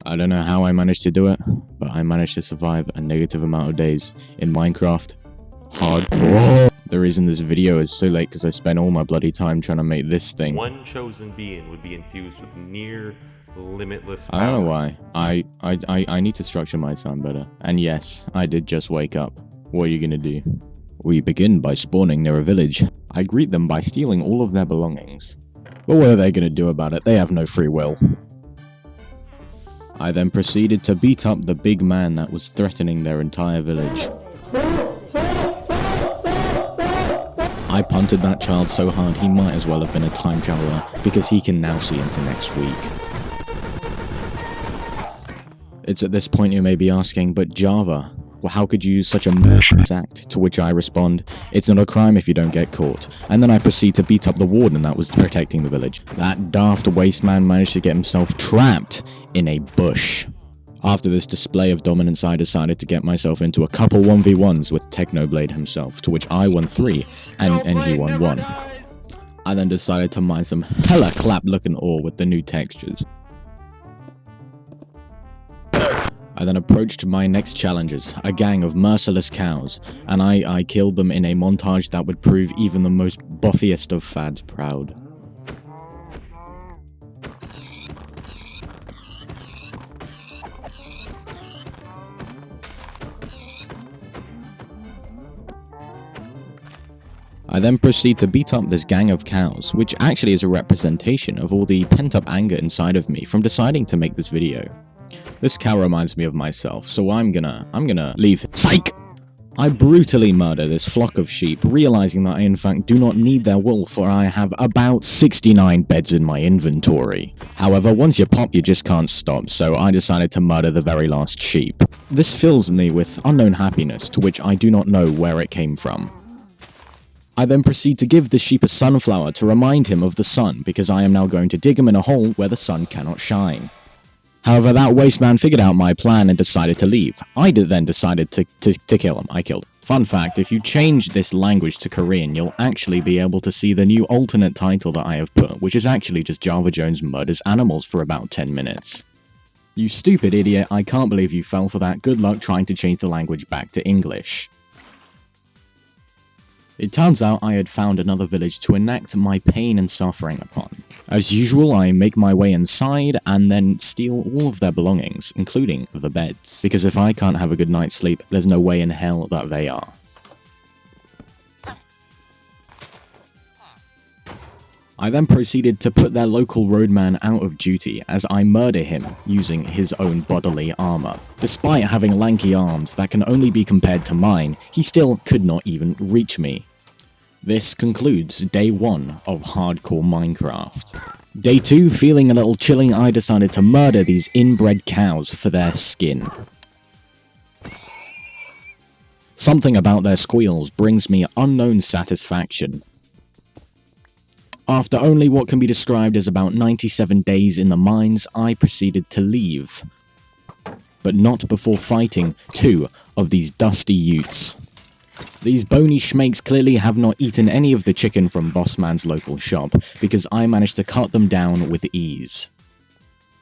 I don't know how I managed to do it, but I managed to survive a negative amount of days in Minecraft. Hardcore. The reason this video is so late because I spent all my bloody time trying to make this thing. One chosen being would be infused with near limitless power. I don't know why. I need to structure my time better. And yes, I did just wake up. What are you gonna do? We begin by spawning near a village. I greet them by stealing all of their belongings. But what are they gonna do about it? They have no free will. I then proceeded to beat up the big man that was threatening their entire village. I punted that child so hard he might as well have been a time traveler, because he can now see into next week. It's at this point you may be asking, but Java, well, how could you use such a murderous act? To which I respond, it's not a crime if you don't get caught. And then I proceed to beat up the warden that was protecting the village. That daft waste man managed to get himself trapped in a bush. After this display of dominance, I decided to get myself into a couple 1v1s with Technoblade himself, to which I won 3, and he won 1. I then decided to mine some hella clap looking ore with the new textures. I then approached my next challengers, a gang of merciless cows, and I killed them in a montage that would prove even the most buffiest of fads proud. I then proceed to beat up this gang of cows, which actually is a representation of all the pent-up anger inside of me from deciding to make this video. This cow reminds me of myself, so I'm gonna leave. Psych! I brutally murder this flock of sheep, realizing that I in fact do not need their wool, for I have about 69 beds in my inventory. However, once you pop, you just can't stop, so I decided to murder the very last sheep. This fills me with unknown happiness, to which I do not know where it came from. I then proceed to give the sheep a sunflower to remind him of the sun, because I am now going to dig him in a hole where the sun cannot shine. However, that waste man figured out my plan and decided to leave. I then decided to kill him. I killed him. Fun fact, if you change this language to Korean, you'll actually be able to see the new alternate title that I have put, which is actually just Java Jones Murders Animals for about 10 minutes. You stupid idiot, I can't believe you fell for that. Good luck trying to change the language back to English. It turns out I had found another village to enact my pain and suffering upon. As usual, I make my way inside and then steal all of their belongings, including the beds, because if I can't have a good night's sleep, there's no way in hell that they are. I then proceeded to put their local roadman out of duty as I murder him using his own bodily armor. Despite having lanky arms that can only be compared to mine, he still could not even reach me. This concludes day 1 of hardcore Minecraft. Day 2, feeling a little chilly, I decided to murder these inbred cows for their skin. Something about their squeals brings me unknown satisfaction. After only what can be described as about 97 days in the mines, I proceeded to leave. But not before fighting 2 of these dusty Utes. These bony schmakes clearly have not eaten any of the chicken from Bossman's local shop, because I managed to cut them down with ease.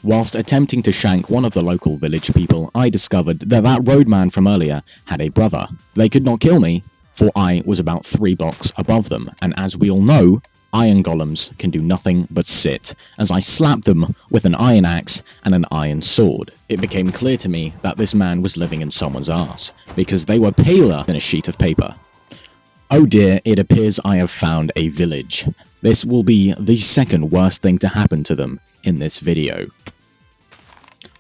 Whilst attempting to shank one of the local village people, I discovered that roadman from earlier had a brother. They could not kill me, for I was about 3 blocks above them, and as we all know, iron golems can do nothing but sit, as I slapped them with an iron axe and an iron sword. It became clear to me that this man was living in someone's arse, because they were paler than a sheet of paper. Oh dear, it appears I have found a village. This will be the second worst thing to happen to them in this video.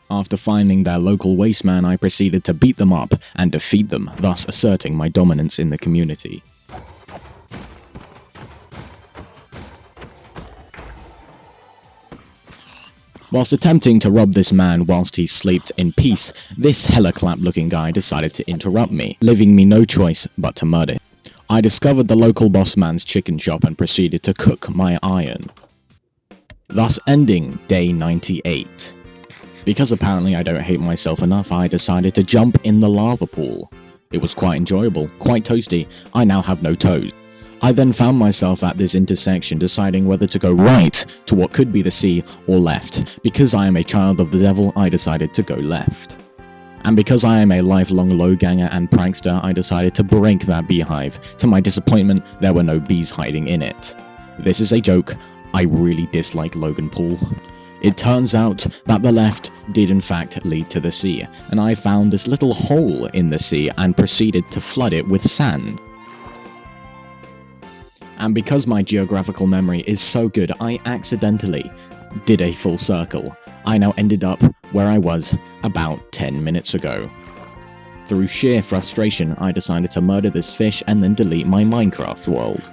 After finding their local waste man, I proceeded to beat them up and defeat them, thus asserting my dominance in the community. Whilst attempting to rob this man whilst he slept in peace, this hella clap looking guy decided to interrupt me, leaving me no choice but to murder him. I discovered the local boss man's chicken shop and proceeded to cook my iron, thus ending day 98. Because apparently I don't hate myself enough, I decided to jump in the lava pool. It was quite enjoyable, quite toasty. I now have no toes. I then found myself at this intersection deciding whether to go right to what could be the sea or left. Because I am a child of the devil, I decided to go left. And because I am a lifelong lowganger and prankster, I decided to break that beehive. To my disappointment, there were no bees hiding in it. This is a joke. I really dislike Logan Paul. It turns out that the left did in fact lead to the sea, and I found this little hole in the sea and proceeded to flood it with sand. And because my geographical memory is so good, I accidentally did a full circle. I now ended up where I was about 10 minutes ago. Through sheer frustration, I decided to murder this fish and then delete my Minecraft world.